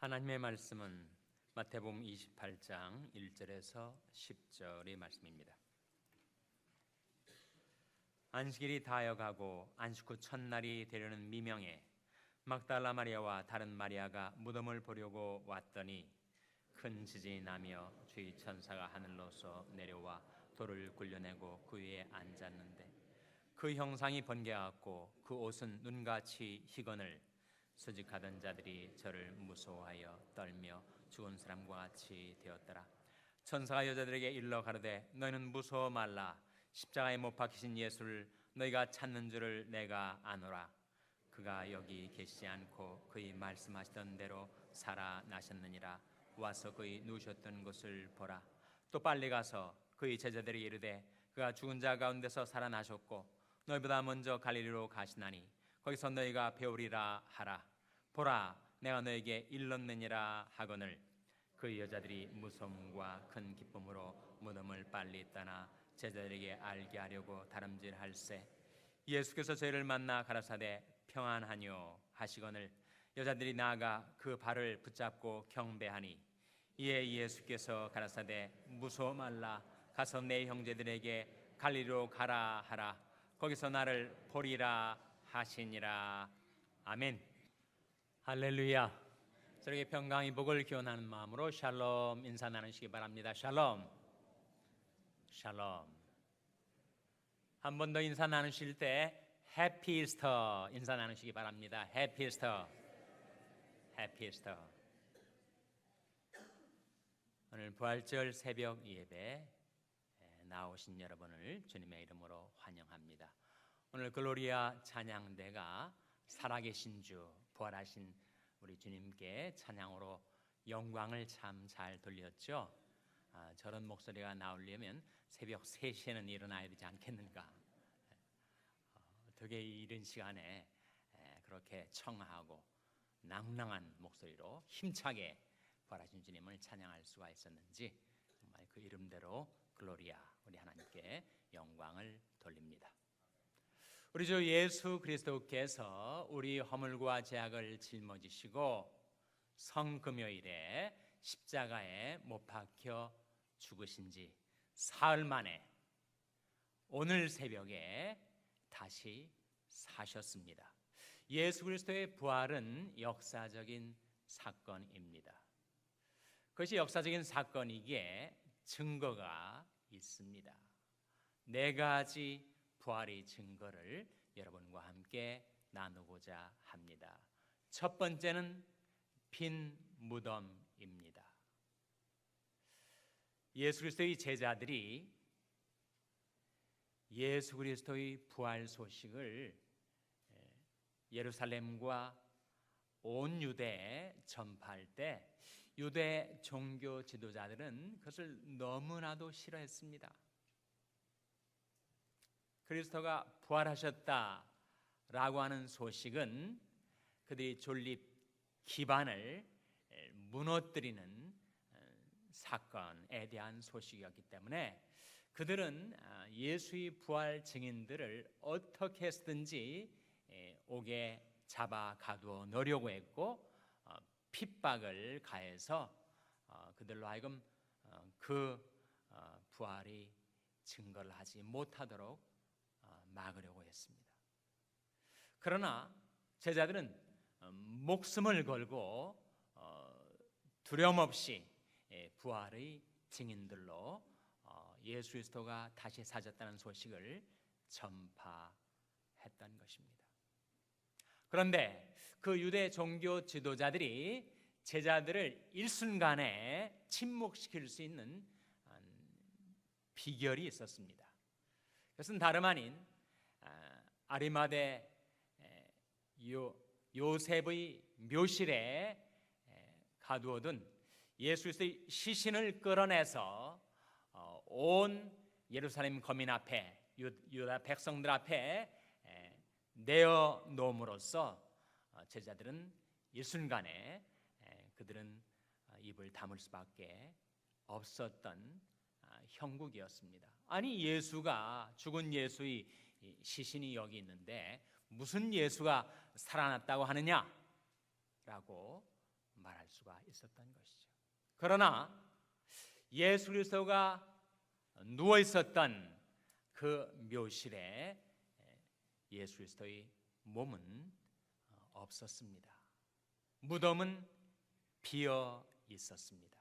하나님의 말씀은 마태복음 28장 1절에서 10절의 말씀입니다. 안식일이 다하여가고 안식 후 첫날이 되려는 미명에 막달라 마리아와 다른 마리아가 무덤을 보려고 왔더니 큰 지진이 나며 주의 천사가 하늘로서 내려와 돌을 굴려내고 그 위에 앉았는데 그 형상이 번개같고 그 옷은 눈같이 희건을 수직하던 자들이 저를 무서워하여 떨며 죽은 사람과 같이 되었더라. 천사가 여자들에게 일러 가로되 너희는 무서워 말라. 십자가에 못 박히신 예수를 너희가 찾는 줄을 내가 아노라. 그가 여기 계시지 않고 그의 말씀하시던 대로 살아나셨느니라. 와서 그의 누우셨던 곳을 보라. 또 빨리 가서 그의 제자들에게 이르되 그가 죽은 자 가운데서 살아나셨고 너희보다 먼저 갈릴리로 가시나니 거기서 너희가 배우리라 하라. 보라, 내가 너에게 일렀느니라 하거늘. 그 여자들이 무서움과 큰 기쁨으로 무덤을 빨리 떠나 제자들에게 알게 하려고 다름질할세. 예수께서 저희를 만나 가라사대 평안하뇨 하시거늘. 여자들이 나아가 그 발을 붙잡고 경배하니 이에 예수께서 가라사대 무서워 말라. 가서 내 형제들에게 갈릴리로 가라 하라. 거기서 나를 보리라 하시니라. 아멘. 할렐루야. 저에게 평강의 복을 기원하는 마음으로 샬롬 인사 나누시기 바랍니다. 샬롬. 샬롬. 한 번 더 인사 나누실 때 해피 이스터 인사 나누시기 바랍니다. 해피 이스터. 해피 이스터. 오늘 부활절 새벽 예배 나오신 여러분을 주님의 이름으로 환영합니다. 오늘 글로리아 찬양대가 살아계신 주 부활하신 우리 주님께 찬양으로 영광을 참 잘 돌렸죠. 저런 목소리가 나오려면 새벽 3시에는 일어나야 되지 않겠는가. 어떻게 이른 시간에 그렇게 청하고 낭낭한 목소리로 힘차게 부활하신 주님을 찬양할 수가 있었는지 정말 그 이름대로 글로리아 우리 하나님께 영광을 돌립니다. 우리 주 예수 그리스도께서 우리 허물과 죄악을 짊어지시고 성금요일에 십자가에 못 박혀 죽으신 지 사흘 만에 오늘 새벽에 다시 사셨습니다. 예수 그리스도의 부활은 역사적인 사건입니다. 그것이 역사적인 사건이기에 증거가 있습니다. 4가지 부활의 증거를 여러분과 함께 나누고자 합니다. 첫 번째는 빈 무덤입니다. 예수 그리스도의 제자들이 예수 그리스도의 부활 소식을 예루살렘과 온 유대에 전파할 때 유대 종교 지도자들은 그것을 너무나도 싫어했습니다. 그리스도가 부활하셨다라고 하는 소식은 그들이 존립 기반을 무너뜨리는 사건에 대한 소식이었기 때문에 그들은 예수의 부활 증인들을 어떻게 해서든지 옥에 잡아 가두어 놓으려고 했고 핍박을 가해서 그들로 하여금 그 부활의 증거를 하지 못하도록 막으려고 했습니다. 그러나 제자들은 목숨을 걸고 두려움 없이 부활의 증인들로 예수 그리스도가 다시 사셨다는 소식을 전파했던 것입니다. 그런데 그 유대 종교 지도자들이 제자들을 일순간에 침묵시킬 수 있는 비결이 있었습니다. 그것은 다름 아닌 아리마대 요셉의 묘실에 가두어둔 예수 그리스도의 시신을 끌어내서 온 예루살렘 거민 앞에 유다 백성들 앞에 내어 놓음으로써 제자들은 일순간에 그들은 입을 다물 수밖에 없었던 형국이었습니다. 아니 예수가 죽은 예수의 시신이 여기 있는데 무슨 예수가 살아났다고 하느냐라고 말할 수가 있었던 것이죠. 그러나 예수 그리스도가 누워 있었던 그 묘실에 예수 그리스도의 몸은 없었습니다. 무덤은 비어 있었습니다.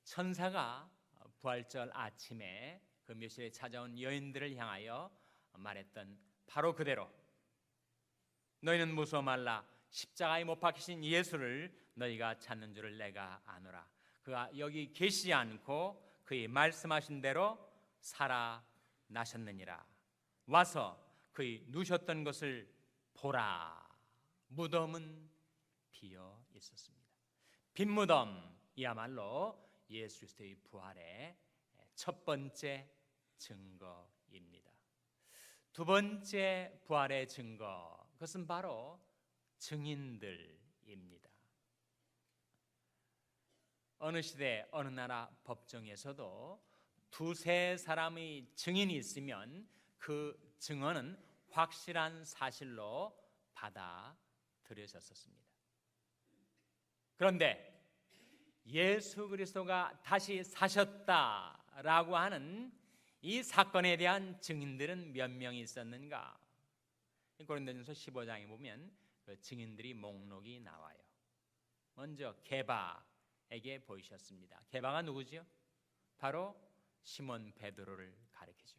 천사가 부활절 아침에 그 묘실에 찾아온 여인들을 향하여 말했던 바로 그대로, 너희는 무서워 말라. 십자가에 못 박히신 예수를 너희가 찾는 줄을 내가 아노라. 그가 여기 계시지 않고 그의 말씀하신 대로 살아나셨느니라. 와서 그의 누셨던 것을 보라. 무덤은 비어 있었습니다. 빈 무덤이야말로 예수 그리스도의 부활의 첫 번째 증거입니다. 두 번째 부활의 증거, 그것은 바로 증인들입니다. 어느 시대 어느 나라 법정에서도 두세 사람의 증인이 있으면 그 증언은 확실한 사실로 받아들여졌었습니다. 그런데 예수 그리스도가 다시 사셨다라고 하는 이 사건에 대한 증인들은 몇 명이 있었는가? 고린도전서 15장에 보면 그 증인들이 목록이 나와요. 먼저 게바에게 보이셨습니다. 게바가 누구죠? 바로 시몬 베드로를 가리키죠.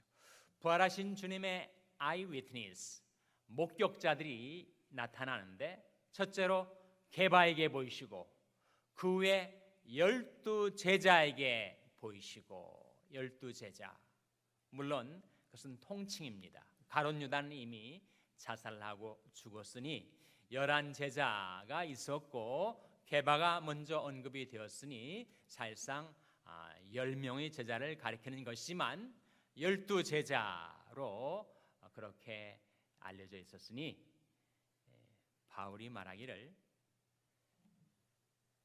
부활하신 주님의 아이위트니스, 목격자들이 나타나는데 첫째로 게바에게 보이시고 그 후에 12 제자에게 보이시고, 12 제자, 물론 그것은 통칭입니다. 가룟 유다는 이미 자살하고 죽었으니 11 제자가 있었고 게바가 먼저 언급이 되었으니 사실상 10명의 제자를 가리키는 것이지만 12 제자로 그렇게 알려져 있었으니 바울이 말하기를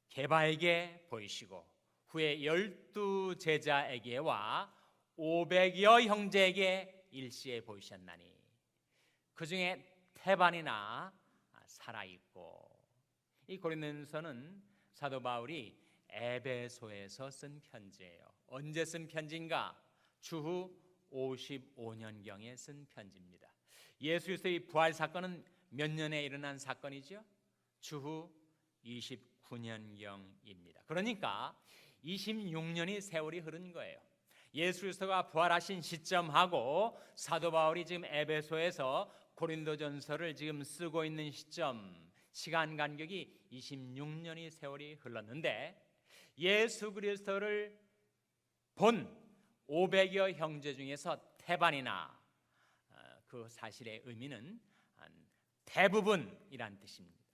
게바에게 보이시고 후에 12 제자에게와 500여 형제에게 일시에 보이셨나니 그 중에 태반이나 살아있고. 이 고린도전서는 사도 바울이 에베소에서 쓴 편지예요. 언제 쓴 편지인가? 주후 55년경에 쓴 편지입니다. 예수 그리스도의 부활 사건은 몇 년에 일어난 사건이죠? 주후 29년경입니다. 그러니까 26년의 세월이 흐른 거예요. 예수 그리스도가 부활하신 시점하고 사도 바울이 지금 에베소에서 고린도전서를 지금 쓰고 있는 시점, 시간 간격이 26년의 세월이 흘렀는데 예수 그리스도를 본 500여 형제 중에서 태반이나, 그 사실의 의미는 대부분이란 뜻입니다.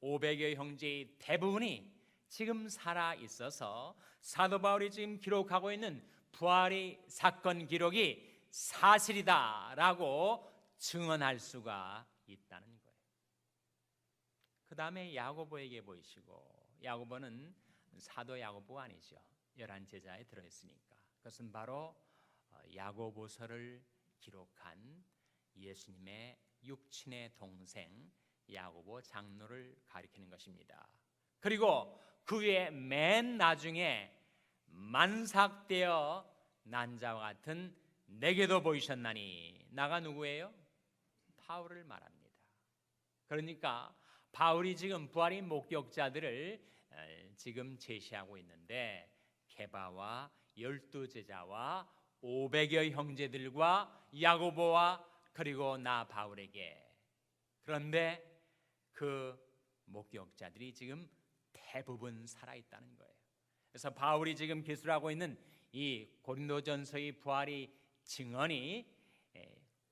500여 형제의 대부분이 지금 살아 있어서 사도 바울이 지금 기록하고 있는 부활의 사건 기록이 사실이다라고 증언할 수가 있다는 거예요. 그 다음에 야고보에게 보이시고, 야고보는 사도 야고보가 아니죠. 11 제자에 들어있으니까. 그것은 바로 야고보서를 기록한 예수님의 육친의 동생 야고보 장로를 가리키는 것입니다. 그리고 그 위에 맨 나중에 만삭되어 난 자와 같은 내게도 보이셨나니, 나가 누구예요? 바울을 말합니다. 그러니까 바울이 지금 부활의 목격자들을 지금 제시하고 있는데 게바와 12 제자와 500여 형제들과 야고보와 그리고 나 바울에게. 그런데 그 목격자들이 지금 대부분 살아있다는 거예요. 그래서 바울이 지금 기술하고 있는 이 고린도전서의 부활의 증언이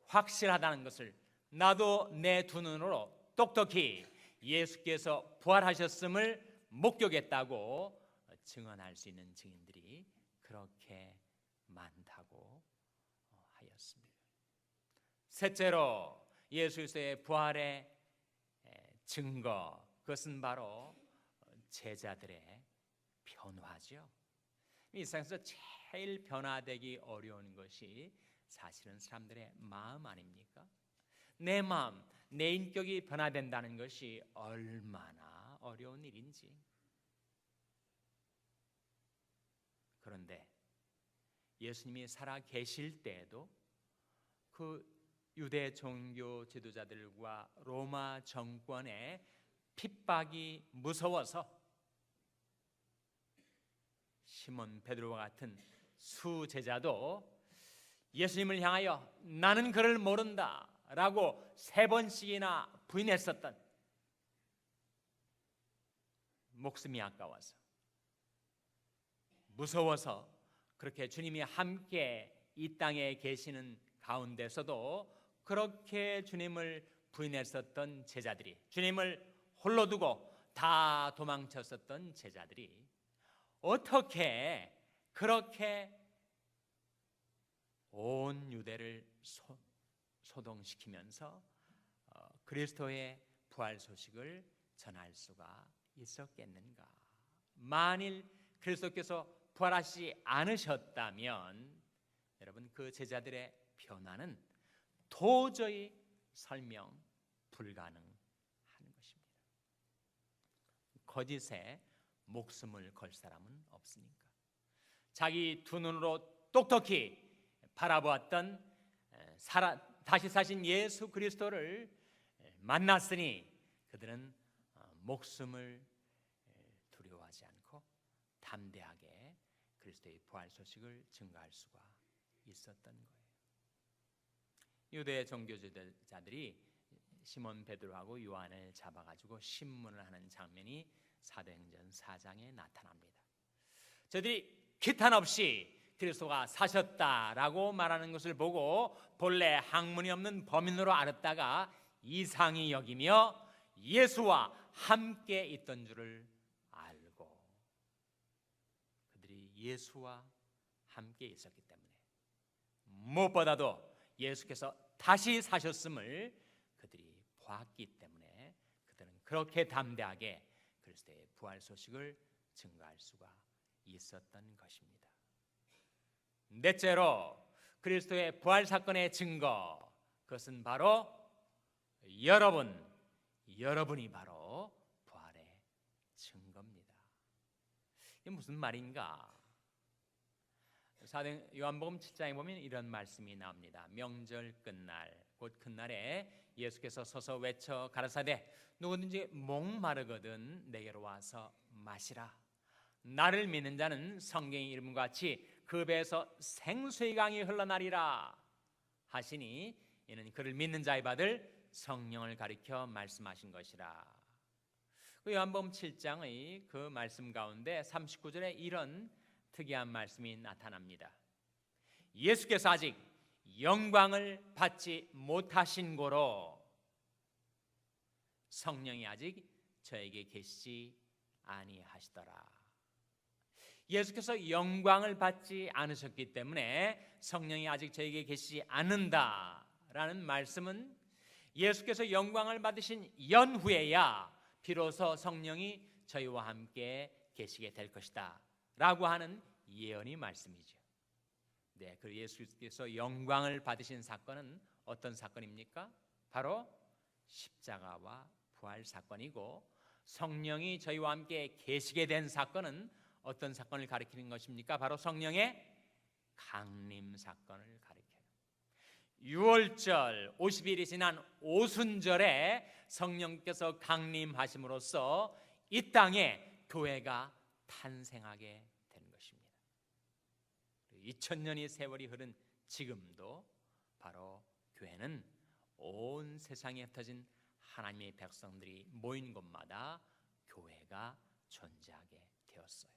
확실하다는 것을 나도 내 두 눈으로 똑똑히 예수께서 부활하셨음을 목격했다고 증언할 수 있는 증인들이 그렇게 많다고 하였습니다. 셋째로 예수 그리스도의 부활의 증거, 그것은 바로 제자들의 변화죠. 이 세상에서 제일 변화되기 어려운 것이 사실은 사람들의 마음 아닙니까? 내 마음, 내 인격이 변화된다는 것이 얼마나 어려운 일인지. 그런데 예수님이 살아 계실 때에도 그 유대 종교 지도자들과 로마 정권의 핍박이 무서워서 시몬 베드로와 같은 수제자도 예수님을 향하여 나는 그를 모른다 라고 3번씩이나 부인했었던, 목숨이 아까워서 무서워서 그렇게 주님이 함께 이 땅에 계시는 가운데서도 그렇게 주님을 부인했었던 제자들이, 주님을 홀로 두고 다 도망쳤었던 제자들이 어떻게 그렇게 온 유대를 소동시키면서 그리스도의 부활 소식을 전할 수가 있었겠는가? 만일 그리스도께서 부활하시지 않으셨다면 여러분, 그 제자들의 변화는 도저히 설명 불가능한 것입니다. 거짓에 목숨을 걸 사람은 없으니까. 자기 두 눈으로 똑똑히 바라보았던 다시 사신 예수 그리스도를 만났으니 그들은 목숨을 두려워하지 않고 담대하게 그리스도의 부활 소식을 증거할 수가 있었던 거예요. 유대 종교 지도자들이 시몬 베드로하고 요한을 잡아가지고 신문을 하는 장면이 사도행전 4장에 나타납니다. 저들이 기탄 없이 그리스도가 사셨다라고 말하는 것을 보고 본래 학문이 없는 범인으로 알았다가 이상히 여기며 예수와 함께 있던 줄을 알고, 그들이 예수와 함께 있었기 때문에, 무엇보다도 예수께서 다시 사셨음을 그들이 보았기 때문에 그들은 그렇게 담대하게 그리스도의 부활 소식을 증거할 수가 있었던 것입니다. 넷째로 그리스도의 부활 사건의 증거, 그것은 바로 여러분이 바로 부활의 증거입니다. 이게 무슨 말인가? 요한복음 7장에 보면 이런 말씀이 나옵니다. 명절 끝날, 곧 그날에 예수께서 서서 외쳐 가라사대 누구든지 목마르거든 내게로 와서 마시라. 나를 믿는 자는 성경의 이름과 같이 그 배에서 생수의 강이 흘러나리라 하시니 이는 그를 믿는 자의 받을 성령을 가리켜 말씀하신 것이라. 그 요한복음 7장의 그 말씀 가운데 39절에 이런 특이한 말씀이 나타납니다. 예수께서 아직 영광을 받지 못하신 고로 성령이 아직 저에게 계시지 아니하시더라. 예수께서 영광을 받지 않으셨기 때문에 성령이 아직 저에게 계시지 않는다라는 말씀은 예수께서 영광을 받으신 연후에야 비로소 성령이 저희와 함께 계시게 될 것이다 라고 하는 예언의 말씀이죠. 네, 그 예수께서 영광을 받으신 사건은 어떤 사건입니까? 바로 십자가와 부활 사건이고, 성령이 저희와 함께 계시게 된 사건은 어떤 사건을 가리키는 것입니까? 바로 성령의 강림 사건을 가리켜요. 6월절 50일이 지난 오순절에 성령께서 강림하심으로써 이 땅에 교회가 탄생하게 된 것입니다. 2000년의 세월이 흐른 지금도 바로 교회는 온 세상에 흩어진 하나님의 백성들이 모인 곳마다 교회가 존재하게 되었어요.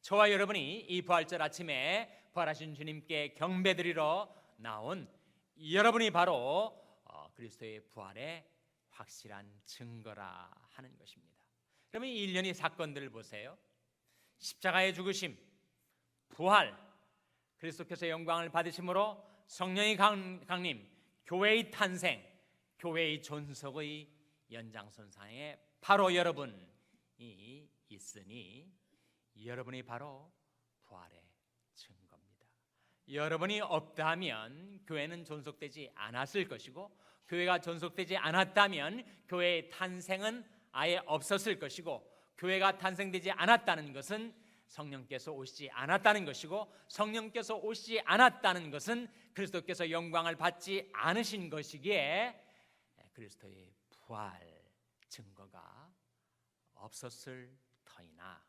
저와 여러분이 이 부활절 아침에 부활하신 주님께 경배드리러 나온 여러분이 바로 그리스도의 부활의 확실한 증거라 하는 것입니다. 그러면 이 일련의 사건들을 보세요. 십자가의 죽으심, 부활, 그리스도께서 영광을 받으심으로 성령의 강림, 교회의 탄생, 교회의 존속의 연장선상에 바로 여러분이 있으니 여러분이 바로 부활의 증거입니다. 여러분이 없다면 교회는 존속되지 않았을 것이고, 교회가 존속되지 않았다면 교회의 탄생은 아예 없었을 것이고, 교회가 탄생되지 않았다는 것은 성령께서 오시지 않았다는 것이고, 성령께서 오시지 않았다는 것은 그리스도께서 영광을 받지 않으신 것이기에 그리스도의 부활 증거가 없었을 터이나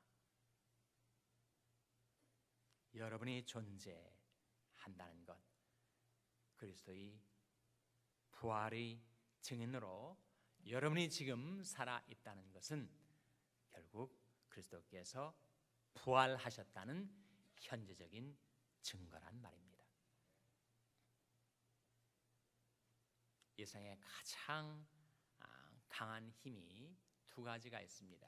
여러분이 존재한다는 것, 그리스도의 부활의 증인으로 여러분이 지금 살아있다는 것은 결국 그리스도께서 부활하셨다는 현재적인 증거란 말입니다. 이 세상에 가장 강한 힘이 두 가지가 있습니다.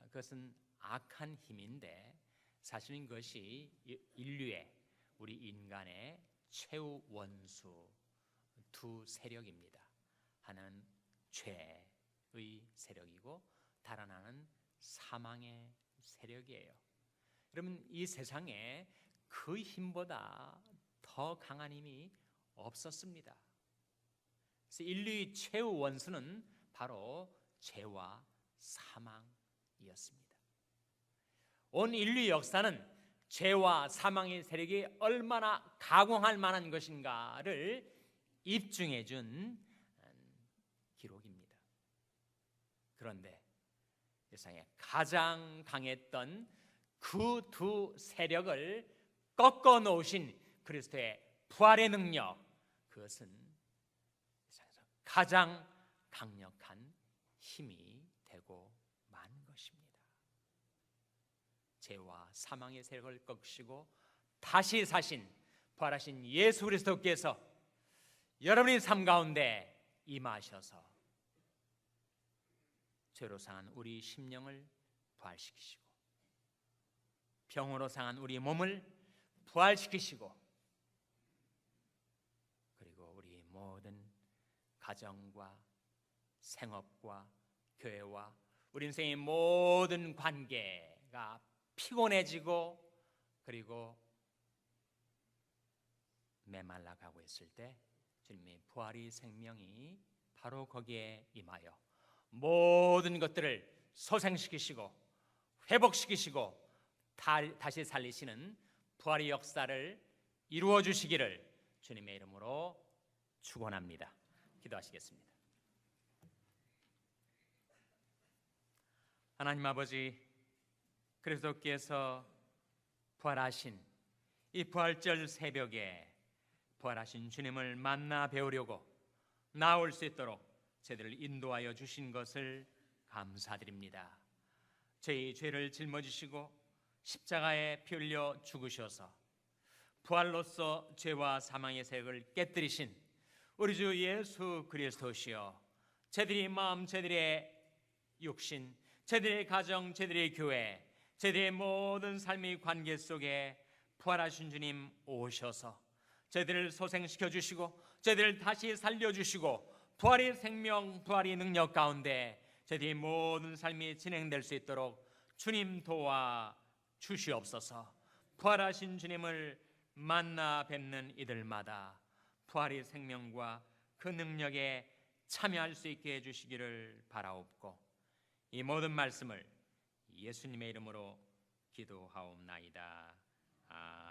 그것은 악한 힘인데 사실은 그것이 인류의, 우리 인간의 최후 원수 두 세력입니다. 하나는 죄의 세력이고 다른 하나는 사망의 세력이에요. 여러분, 이 세상에 그 힘보다 더 강한 힘이 없었습니다. 그래서 인류의 최후 원수는 바로 죄와 사망이었습니다. 온 인류 역사는 죄와 사망의 세력이 얼마나 가공할 만한 것인가를 입증해 준 기록입니다. 그런데 세상에 가장 강했던 그 두 세력을 꺾어 놓으신 그리스도의 부활의 능력, 그것은 세상에서 가장 강력한 힘이 되고 만 것입니다. 죄와 사망의 세력을 꺾으시고 다시 사신 부활하신 예수 그리스도께서 여러분의 삶 가운데 임하셔서 죄로 상한 우리 심령을 부활시키시고 병으로 상한 우리 몸을 부활시키시고 그리고 우리 모든 가정과 생업과 교회와 우리 인생의 모든 관계가 피곤해지고 그리고 메말라가고 있을 때 주님의 부활의 생명이 바로 거기에 임하여 모든 것들을 소생시키시고 회복시키시고 다시 살리시는 부활의 역사를 이루어 주시기를 주님의 이름으로 축원합니다. 기도하시겠습니다. 하나님 아버지, 그리스도께서 부활하신 이 부활절 새벽에 부활하신 주님을 만나 배우려고 나올 수 있도록 저희들을 인도하여 주신 것을 감사드립니다. 저희 죄를 짊어지시고 십자가에 피 흘려 죽으셔서 부활로서 죄와 사망의 세력을 깨뜨리신 우리 주 예수 그리스도시여, 저희들의 마음, 저희들의 육신, 저희들의 가정, 저희들의 교회, 저희들의 모든 삶의 관계 속에 부활하신 주님 오셔서 저희들을 소생시켜 주시고 저희들을 다시 살려주시고 부활의 생명, 부활의 능력 가운데 저희들의 모든 삶이 진행될 수 있도록 주님 도와 주시옵소서. 부활하신 주님을 만나 뵙는 이들마다 부활의 생명과 그 능력에 참여할 수 있게 해주시기를 바라옵고 이 모든 말씀을 예수님의 이름으로 기도하옵나이다. 아멘.